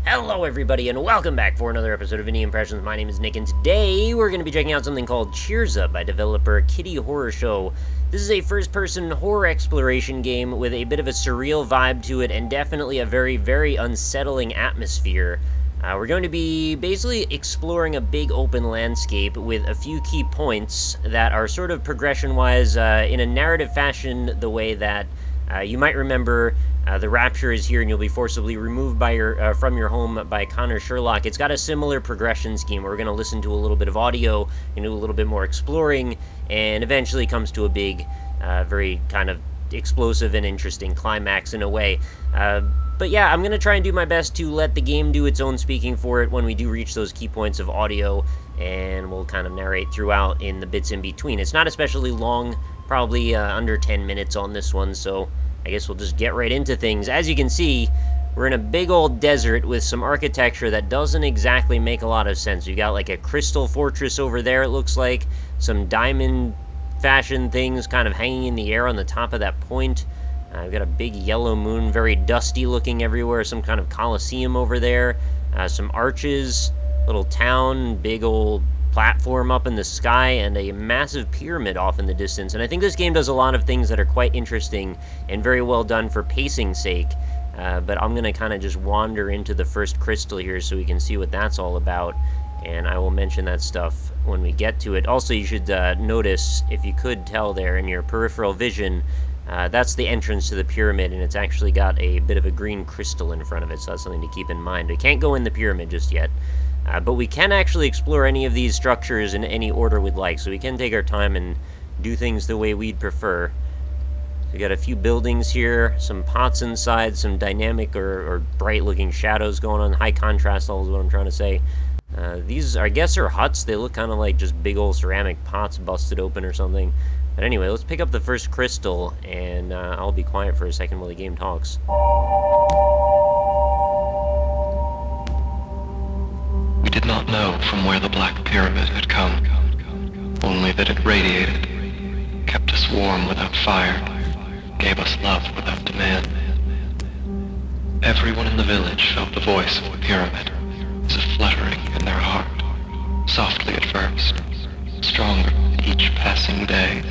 Hello everybody and welcome back for another episode of Indie Impressions. My name is Nick and today we're going to be checking out something called CHYRZA by developer Kitty Horror Show. This is a first-person horror exploration game with a bit of a surreal vibe to it and definitely a very, very unsettling atmosphere. We're going to be basically exploring a big open landscape with a few key points that are sort of progression-wise in a narrative fashion, the way that you might remember The Rapture is here and you'll be forcibly removed by from your home by Connor Sherlock. It's got a similar progression scheme where we're going to listen to a little bit of audio and do a little bit more exploring, and eventually comes to a big, very kind of explosive and interesting climax in a way. But yeah, I'm going to try and do my best to let the game do its own speaking for it when we do reach those key points of audio, and we'll kind of narrate throughout in the bits in between. It's not especially long, probably under 10 minutes on this one, so I guess we'll just get right into things. As you can see, we're in a big old desert with some architecture that doesn't exactly make a lot of sense. We've got like a crystal fortress over there, it looks like. Some diamond fashion things kind of hanging in the air on the top of that point. We've got a big yellow moon, very dusty looking everywhere. Some kind of coliseum over there. Some arches, little town, big old platform up in the sky, and a massive pyramid off in the distance. And I think this game does a lot of things that are quite interesting and very well done for pacing's sake. But I'm going to kind of just wander into the first crystal here so we can see what that's all about. And I will mention that stuff when we get to it. Also, you should notice, if you could tell there in your peripheral vision, that's the entrance to the pyramid, and it's actually got a bit of a green crystal in front of it, so that's something to keep in mind. We can't go in the pyramid just yet. But we can actually explore any of these structures in any order we'd like, so we can take our time and do things the way we'd prefer. We got a few buildings here, some pots inside, some dynamic or bright-looking shadows going on. High contrast level is what I'm trying to say. These, I guess, are huts. They look kind of like just big old ceramic pots busted open or something. But anyway, let's pick up the first crystal, and I'll be quiet for a second while the game talks. We did not know from where the Black Pyramid had come, only that it radiated, kept us warm without fire, gave us love without demand. Everyone in the village felt the voice of the pyramid as if fluttering in their heart, softly at first, stronger each passing day,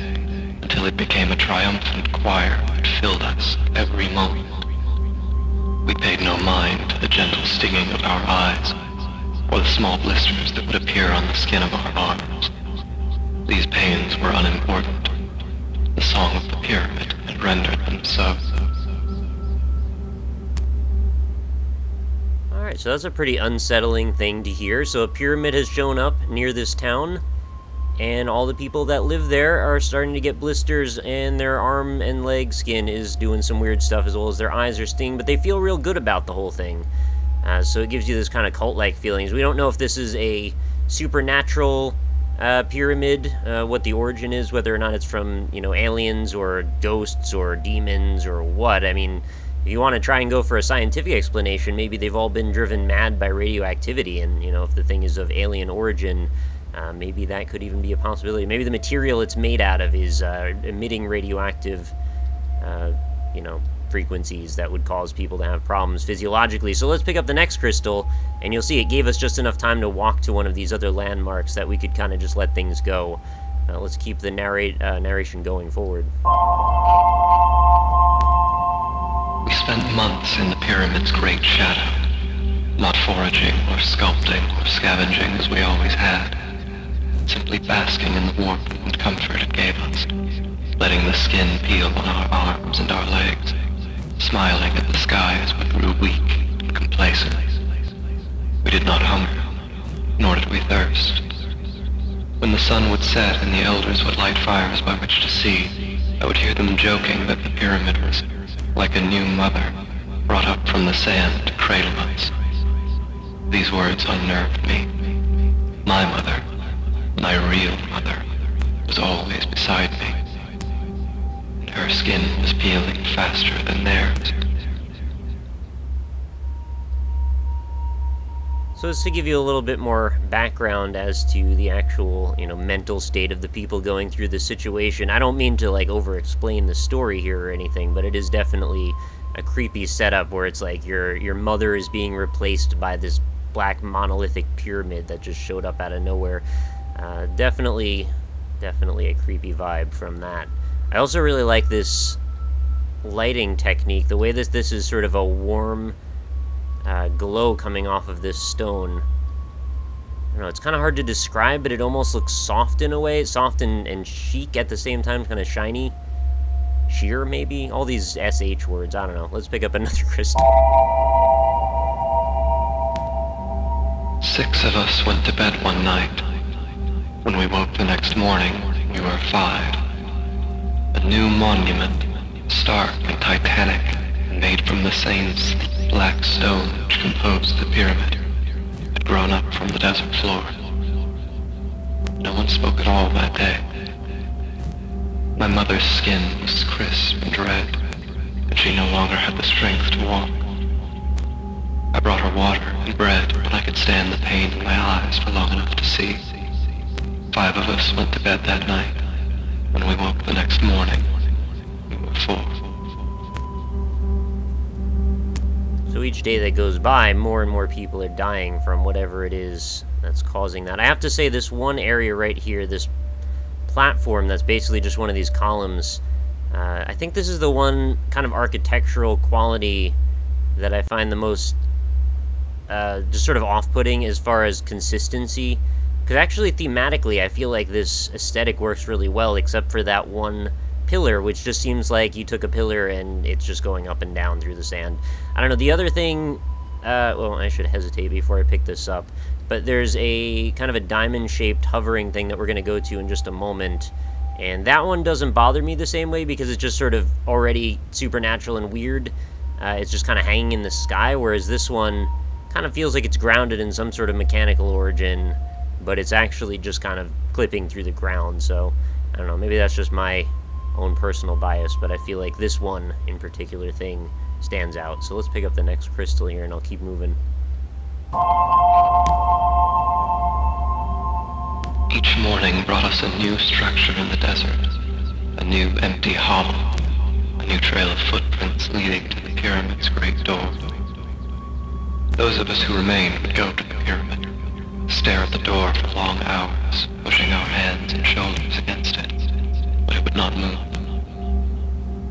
until it became a triumphant choir that filled us every moment. We paid no mind to the gentle stinging of our eyes, or the small blisters that would appear on the skin of our arms. These pains were unimportant. The song of the pyramid had rendered them so. Alright, so that's a pretty unsettling thing to hear. So a pyramid has shown up near this town, and all the people that live there are starting to get blisters, and their arm and leg skin is doing some weird stuff, as well as their eyes are stinging, but they feel real good about the whole thing. So it gives you this kind of cult-like feelings. We don't know if this is a supernatural pyramid, what the origin is, whether or not it's from, you know, aliens or ghosts or demons or what. I mean, if you want to try and go for a scientific explanation, maybe they've all been driven mad by radioactivity, and, you know, if the thing is of alien origin, maybe that could even be a possibility. Maybe the material it's made out of is emitting radioactive, you know, frequencies that would cause people to have problems physiologically. So let's pick up the next crystal, and you'll see it gave us just enough time to walk to one of these other landmarks that we could kind of just let things go. Let's keep the narration going forward. We spent months in the pyramid's great shadow, not foraging or sculpting or scavenging as we always had, simply basking in the warmth and comfort it gave us, letting the skin peel on our arms and our legs, smiling at the sky as we grew weak and complacent. We did not hunger, nor did we thirst. When the sun would set and the elders would light fires by which to see, I would hear them joking that the pyramid was like a new mother, brought up from the sand to cradle us. These words unnerved me. My mother, my real mother, was always beside me. Her skin was peeling faster than theirs. So just to give you a little bit more background as to the actual, you know, mental state of the people going through this situation. I don't mean to, like, over-explain the story here or anything, but it is definitely a creepy setup where it's like your mother is being replaced by this black monolithic pyramid that just showed up out of nowhere. Definitely a creepy vibe from that. I also really like this lighting technique, the way this is sort of a warm glow coming off of this stone. I don't know, it's kind of hard to describe, but it almost looks soft in a way, soft and chic at the same time, kind of shiny. Sheer, maybe? All these SH words, I don't know. Let's pick up another crystal. 6 of us went to bed one night. When we woke the next morning, we were 5. A new monument, stark and titanic, made from the same black stone which composed the pyramid, had grown up from the desert floor. No one spoke at all that day. My mother's skin was crisp and red, and she no longer had the strength to walk. I brought her water and bread when I could stand the pain in my eyes for long enough to see. 5 of us went to bed that night. When we woke the next morning, we were 4. So each day that goes by, more and more people are dying from whatever it is that's causing that. I have to say, this one area right here, this platform that's basically just one of these columns, I think this is the one kind of architectural quality that I find the most just sort of off-putting as far as consistency. Because actually, thematically, I feel like this aesthetic works really well, except for that one pillar, which just seems like you took a pillar and it's just going up and down through the sand. I don't know, the other thing, well, I should hesitate before I pick this up, but there's a kind of a diamond-shaped hovering thing that we're going to go to in just a moment, and that one doesn't bother me the same way because it's just sort of already supernatural and weird. It's just kind of hanging in the sky, whereas this one kind of feels like it's grounded in some sort of mechanical origin, but it's actually just kind of clipping through the ground. So I don't know, maybe that's just my own personal bias, but I feel like this one in particular thing stands out. So let's pick up the next crystal here and I'll keep moving. Each morning brought us a new structure in the desert, a new empty hollow, a new trail of footprints leading to the pyramid's great door. Those of us who remained would go to the pyramid, stare at the door for long hours, pushing our hands and shoulders against it, but it would not move.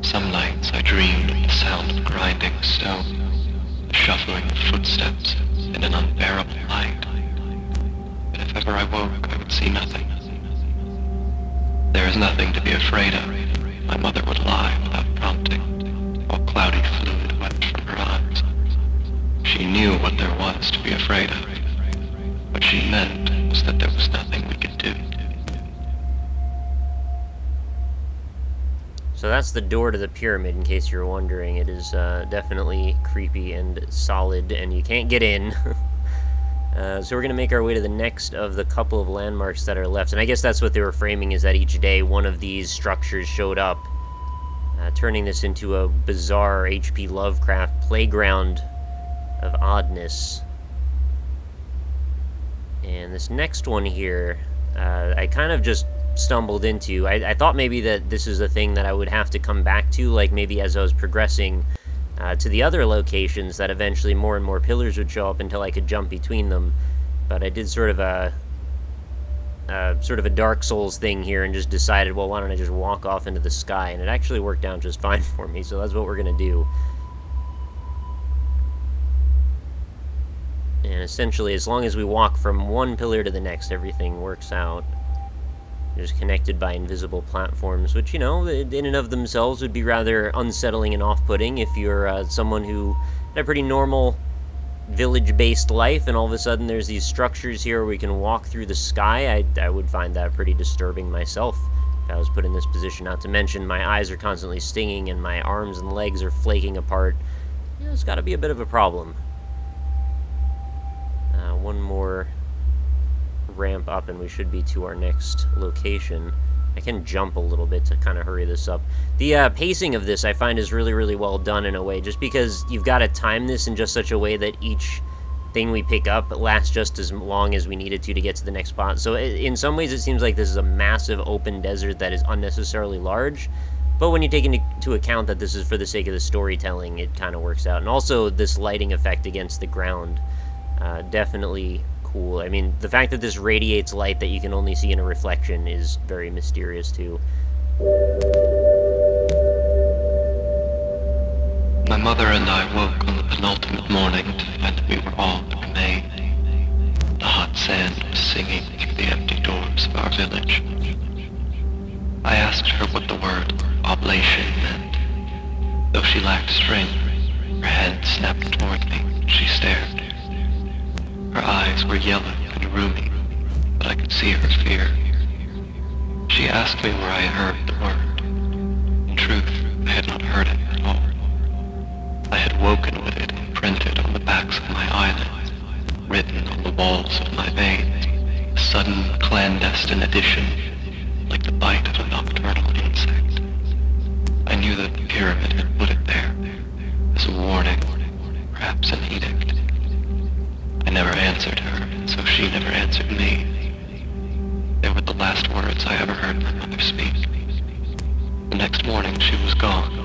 Some nights I dreamed of the sound of grinding stone, the shuffling of footsteps in an unbearable light. But if ever I woke, I would see nothing. There is nothing to be afraid of, my mother would lie without prompting, while cloudy fluid wept from her eyes. She knew what there was to be afraid of. What she meant was that there was nothing we could do. So that's the door to the pyramid, in case you're wondering. It is definitely creepy and solid, and you can't get in. So we're going to make our way to the next of the couple of landmarks that are left. And I guess that's what they were framing, is that each day one of these structures showed up, turning this into a bizarre H.P. Lovecraft playground of oddness. And this next one here, I kind of just stumbled into. I thought maybe that this is a thing that I would have to come back to, like maybe as I was progressing to the other locations, that eventually more and more pillars would show up until I could jump between them. But I did sort of a Dark Souls thing here and just decided, well, why don't I just walk off into the sky? And it actually worked out just fine for me, so that's what we're going to do. And essentially, as long as we walk from one pillar to the next, everything works out. They're just connected by invisible platforms, which, you know, in and of themselves would be rather unsettling and off-putting if you're someone who had a pretty normal village-based life, and all of a sudden there's these structures here where we can walk through the sky. I would find that pretty disturbing myself if I was put in this position. Not to mention my eyes are constantly stinging and my arms and legs are flaking apart. You know, it's got to be a bit of a problem. One more ramp up and we should be to our next location. I can jump a little bit to kind of hurry this up. The pacing of this I find is really, really well done in a way, just because you've got to time this in just such a way that each thing we pick up lasts just as long as we need it to get to the next spot. So in some ways it seems like this is a massive open desert that is unnecessarily large, But when you take into account that this is for the sake of the storytelling, it kind of works out. And also, this lighting effect against the ground, definitely cool. I mean, the fact that this radiates light that you can only see in a reflection is very mysterious, too. My mother and I woke on the penultimate morning to find that we were all but remain. The hot sand was singing through the empty doors of our village. I asked her what the word oblation meant. Though she lacked strength, her head snapped toward me, and she stared. Her eyes were yellow and rheumy, but I could see her fear. She asked me where I had heard the word. In truth, I had not heard it at all. I had woken with it imprinted on the backs of my eyelids, written on the walls of my veins, a sudden clandestine addition, like the bite of a nocturnal insect. I knew that the pyramid had put it there, as a warning, perhaps an edict. I never answered her, and so she never answered me. They were the last words I ever heard my mother speak. The next morning she was gone.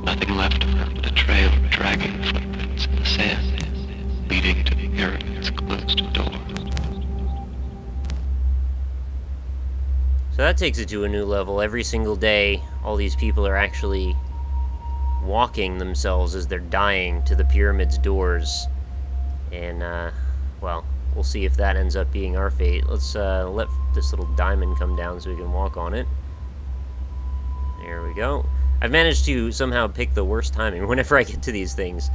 Nothing left of her but a trail of dragging footprints in the sand, leading to the pyramid's closed door. So that takes it to a new level. Every single day, all these people are actually walking themselves as they're dying to the pyramid's doors. And, well, we'll see if that ends up being our fate. Let's let this little diamond come down so we can walk on it. There we go. I've managed to somehow pick the worst timing whenever I get to these things.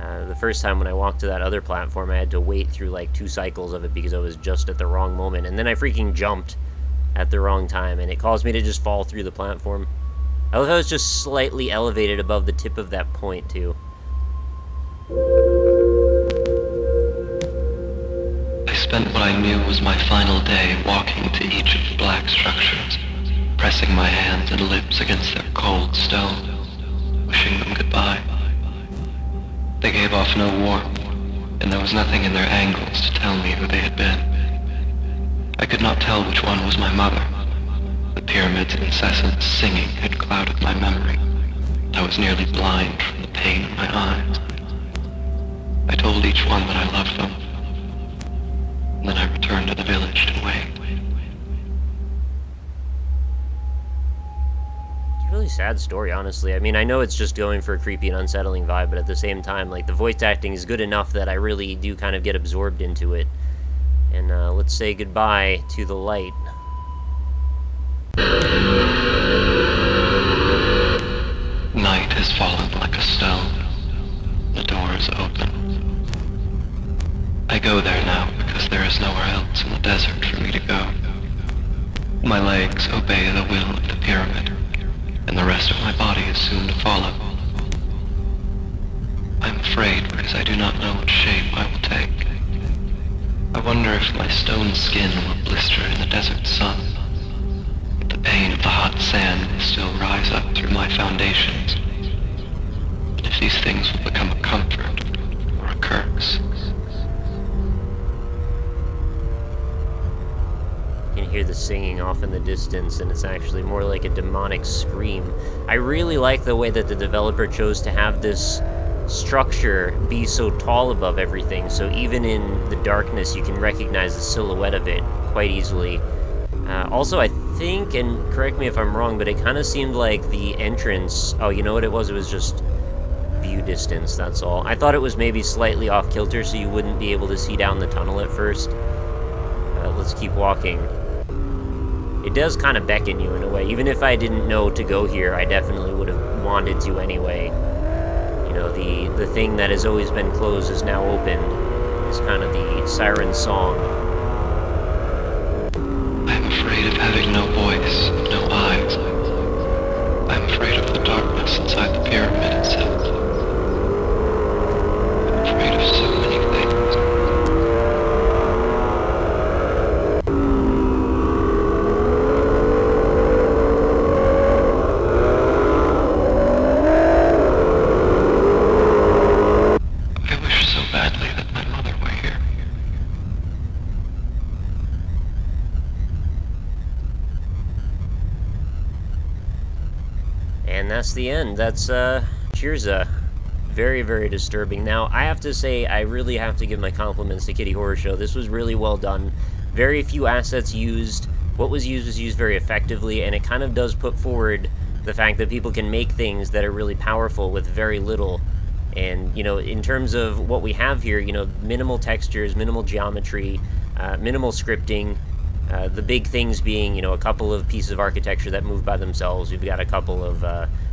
The first time when I walked to that other platform, I had to wait through like 2 cycles of it because I was just at the wrong moment. And then I freaking jumped at the wrong time, and it caused me to just fall through the platform. I love how it's just slightly elevated above the tip of that point, too. I spent what I knew was my final day walking to each of the black structures, pressing my hands and lips against their cold stone, wishing them goodbye. They gave off no warmth, and there was nothing in their angles to tell me who they had been. I could not tell which one was my mother. The pyramid's incessant singing had clouded my memory. I was nearly blind from the pain in my eyes. I told each one that I loved them, and then I returned to the village to wait. Really sad story, honestly. I mean, I know it's just going for a creepy and unsettling vibe, but at the same time, like, the voice acting is good enough that I really do kind of get absorbed into it. And let's say goodbye to the light. Night has fallen like a stone. The door is open. I go there now because there is nowhere else in the desert for me to go. My legs obey the will of the pyramid, and the rest of my body is soon to follow. I'm afraid because I do not know what shape I will take. I wonder if my stone skin will blister in the desert sun, if the pain of the hot sand will still rise up through my foundations, and if these things will become a comfort or a curse. You can hear the singing off in the distance, and it's actually more like a demonic scream. I really like the way that the developer chose to have this structure be so tall above everything, so even in the darkness you can recognize the silhouette of it quite easily. Also, I think, and correct me if I'm wrong, but it kind of seemed like the entrance... Oh, you know what it was? It was just view distance, that's all. I thought it was maybe slightly off-kilter, so you wouldn't be able to see down the tunnel at first. Let's keep walking. It does kind of beckon you in a way. Even if I didn't know to go here, I definitely would have wanted to anyway. You know, the thing that has always been closed is now opened. It's kind of the siren song. I'm afraid of having no voice, no eyes. I'm afraid of the darkness inside the pyramid itself. I'm afraid of so many things. that's the end. That's, CHYRZA. Very, very disturbing. Now, I have to say, I really have to give my compliments to Kitty Horror Show. This was really well done. Very few assets used. What was used very effectively, and it kind of does put forward the fact that people can make things that are really powerful with very little. And, you know, in terms of what we have here, you know, minimal textures, minimal geometry, minimal scripting, the big things being, you know, a couple of pieces of architecture that move by themselves. We've got a couple of,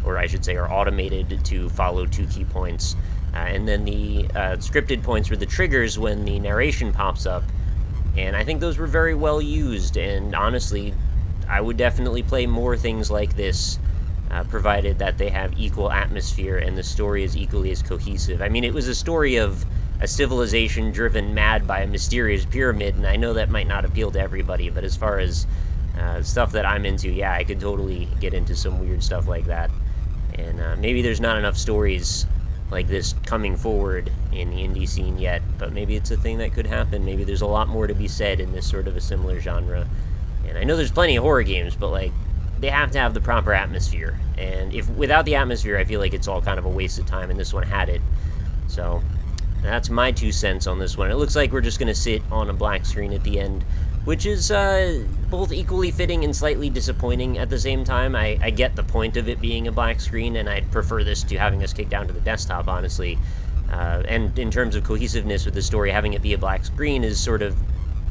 or I should say, are automated to follow 2 key points. And then the scripted points were the triggers when the narration pops up. And I think those were very well used. And honestly, I would definitely play more things like this, provided that they have equal atmosphere and the story is equally as cohesive. I mean, it was a story of a civilization driven mad by a mysterious pyramid, and I know that might not appeal to everybody, but as far as stuff that I'm into, yeah, I could totally get into some weird stuff like that. And maybe there's not enough stories like this coming forward in the indie scene yet, but maybe it's a thing that could happen. Maybe there's a lot more to be said in this sort of a similar genre. And I know there's plenty of horror games, but, like, they have to have the proper atmosphere. And if without the atmosphere, I feel like it's all kind of a waste of time, and this one had it. So that's my 2 cents on this one. It looks like we're just going to sit on a black screen at the end, which is both equally fitting and slightly disappointing at the same time. I get the point of it being a black screen, and I'd prefer this to having us kick down to the desktop, honestly. And in terms of cohesiveness with the story, having it be a black screen is sort of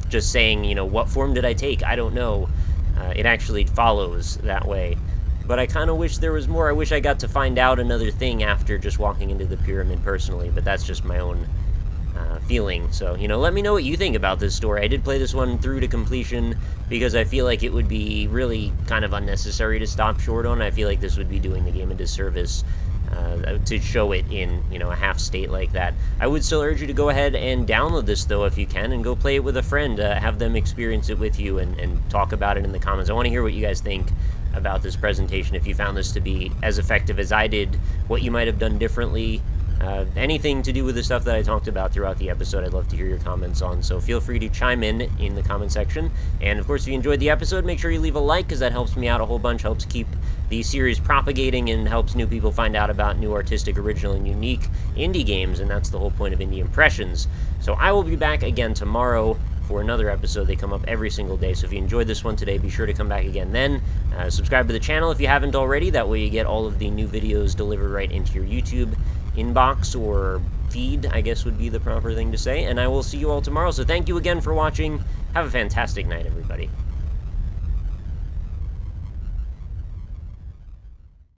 just saying, you know, what form did I take? I don't know. It actually follows that way. But I kind of wish there was more. I wish I got to find out another thing after just walking into the pyramid personally, but that's just my own feeling. So, you know, let me know what you think about this story. I did play this one through to completion because I feel like it would be really kind of unnecessary to stop short on. I feel like this would be doing the game a disservice to show it in, you know, a half state like that. I would still urge you to go ahead and download this, though, if you can, and go play it with a friend. Have them experience it with you and talk about it in the comments. I want to hear what you guys think about this presentation, if you found this to be as effective as I did, what you might have done differently, anything to do with the stuff that I talked about throughout the episode. I'd love to hear your comments on, so feel free to chime in the comment section. And of course, if you enjoyed the episode, make sure you leave a like, because that helps me out a whole bunch, helps keep the series propagating, and helps new people find out about new artistic, original, and unique indie games, and that's the whole point of Indie Impressions. So I will be back again tomorrow for another episode. They come up every single day, so if you enjoyed this one today, be sure to come back again then. Subscribe to the channel if you haven't already, that way you get all of the new videos delivered right into your YouTube inbox, or feed, I guess would be the proper thing to say, and I will see you all tomorrow. So thank you again for watching. Have a fantastic night, everybody.